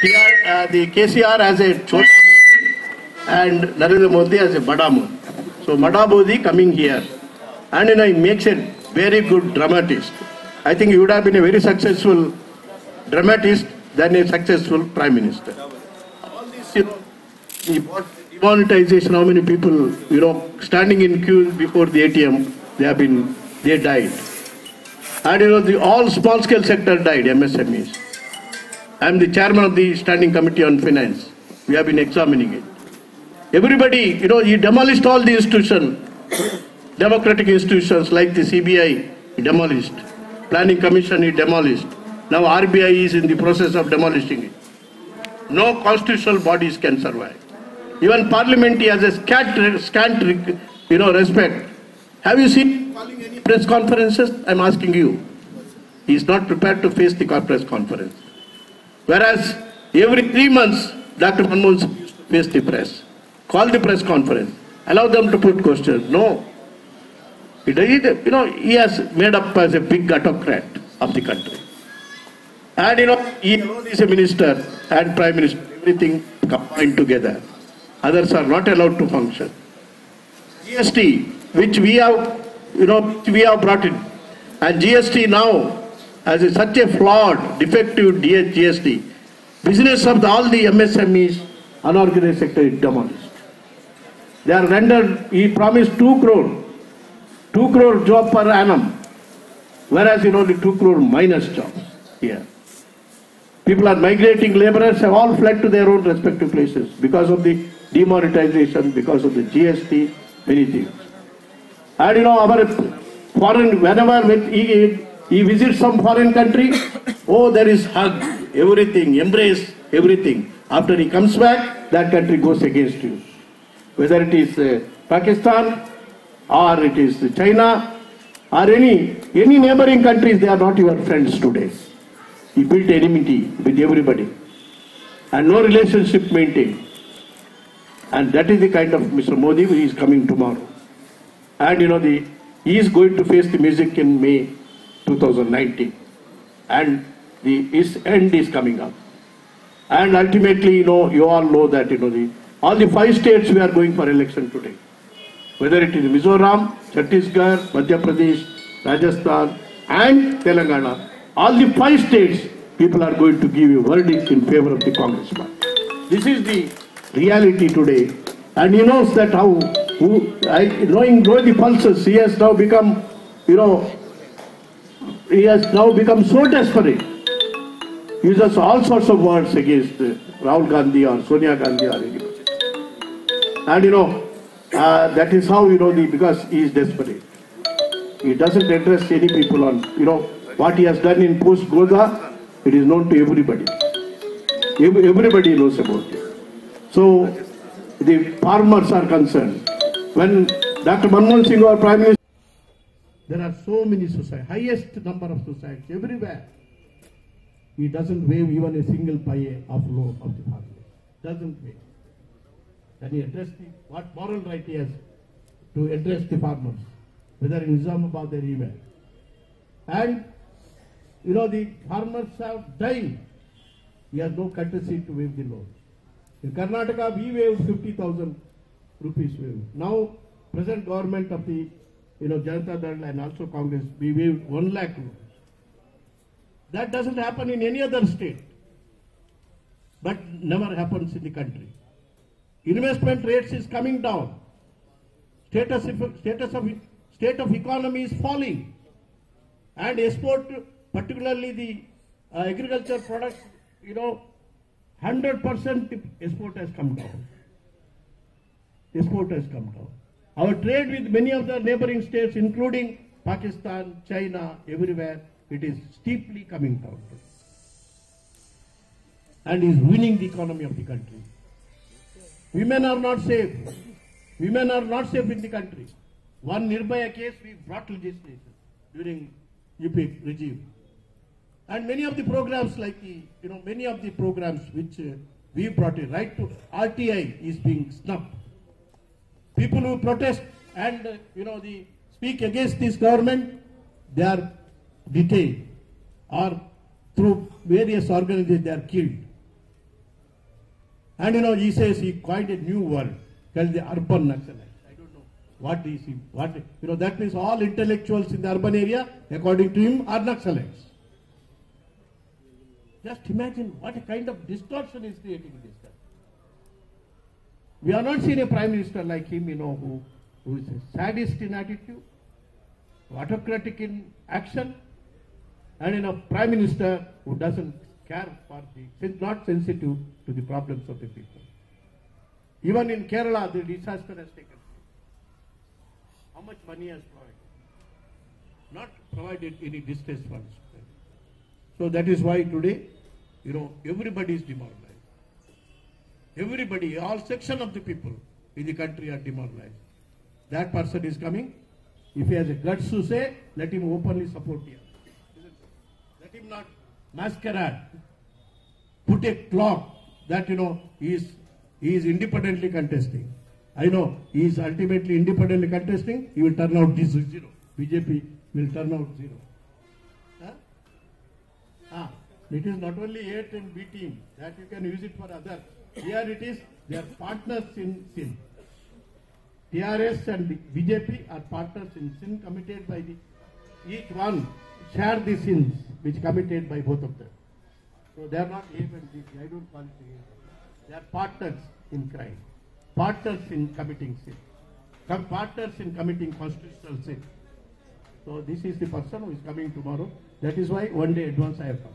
the KCR as a Chota Modi and Narendra Modi as a Bada Modi. So Bada Modi coming here, and he makes a very good dramatist. I think he would have been a very successful dramatist than a successful prime minister. All this, demonetization, how many people, standing in queue before the ATM, they died. And all small scale sector died, MSMEs. I am the chairman of the Standing Committee on Finance. We have been examining it. Everybody, he demolished all the institutions, democratic institutions like the CBI, he demolished. Planning Commission, he demolished. Now RBI is in the process of demolishing it. No constitutional bodies can survive. Even Parliament, he has a scant respect. Have you seen calling any press conferences? I am asking you. He is not prepared to face the press conference. Whereas every 3 months, Dr. Manmohan Singh used to face the press, call the press conference, allow them to put questions. No. He has made up as a big autocrat of the country. And he alone is a minister and prime minister, everything combined together. Others are not allowed to function. GST, which we have brought in, and GST now, as such a flawed, defective GST, business of all the MSMEs, unorganized sector is demolished. They are rendered, he promised 2 crore job per annum, whereas the 2 crore minus jobs here. People are migrating, laborers have all fled to their own respective places because of the demonetization, because of the GST, many things. And our foreign, whenever he visits some foreign country, there is hug, everything, embrace, everything. After he comes back, that country goes against you. Whether it is Pakistan, or it is China, or any neighboring countries, they are not your friends today. He built enmity with everybody. And no relationship maintained. And that is the kind of Mr. Modi who is coming tomorrow. And he is going to face the music in May 2019, and his end is coming up. And ultimately, you all know that all the 5 states we are going for election today, whether it is Mizoram, Chhattisgarh, Madhya Pradesh, Rajasthan, and Telangana. All the 5 states, people are going to give a verdict in favor of the Congress party. This is the reality today, and he knows that knowing the pulses, he has now become, he has now become so desperate. He uses all sorts of words against Rahul Gandhi or Sonia Gandhi or anybody. And that is how, because he is desperate. He doesn't address any people on, what he has done in post-Godha, it is known to everybody. Everybody knows about it. So, the farmers are concerned. When Dr. Manmohan Singh, our Prime Minister, there are so many societies, highest number of societies everywhere. He doesn't waive even a single paye of law of the farmers. Doesn't waive. Can he address what moral right he has to address the farmers, whether in Nizamabad or anywhere? And the farmers have died. He has no courtesy to waive the law. In Karnataka, we waived 50,000 rupees waived. Now, present government of the Janata Dal and also Congress, we waived 1 lakh rupees. That doesn't happen in any other state, but never happens in the country. Investment rates is coming down. State of economy is falling, and export, particularly the agriculture products, 100% export has come down. Export has come down. Our trade with many of the neighboring states, including Pakistan, China, everywhere, it is steeply coming down. And is ruining the economy of the country. Women are not safe. Women are not safe in the country. One Nirbhaya case we brought legislation during UP regime. And many of the programs like many of the programs which we brought in, right to RTI is being snubbed. People who protest and speak against this government, they are detained, or through various organizations they are killed. And he says he coined a new word called the urban Naxalites. I don't know what is he, that means all intellectuals in the urban area, according to him, are Naxalites. Just imagine what a kind of distortion is creating in this country. We are not seeing a prime minister like him, who is a sadist in attitude, autocratic in action, and a prime minister who doesn't care for not sensitive to the problems of the people. Even in Kerala, the disaster has taken place. How much money has provided? Not provided any distress funds. So that is why today, everybody is demoralized. Everybody, all section of the people in the country are demoralized. That person is coming. If he has a guts to say, let him openly support you. Let him not masquerade. Put a clock that, he is independently contesting. I know he is ultimately independently contesting. He will turn out this zero. BJP will turn out zero. It is not only A and B team that you can use it for others. Here it is, they are partners in sin. TRS and BJP are partners in sin committed by each one share the sins which committed by both of them. So they are not A and B. I don't call it A. They are partners in crime, partners in committing sin, partners in committing constitutional sin. So this is the person who is coming tomorrow. That is why one day advance I have come.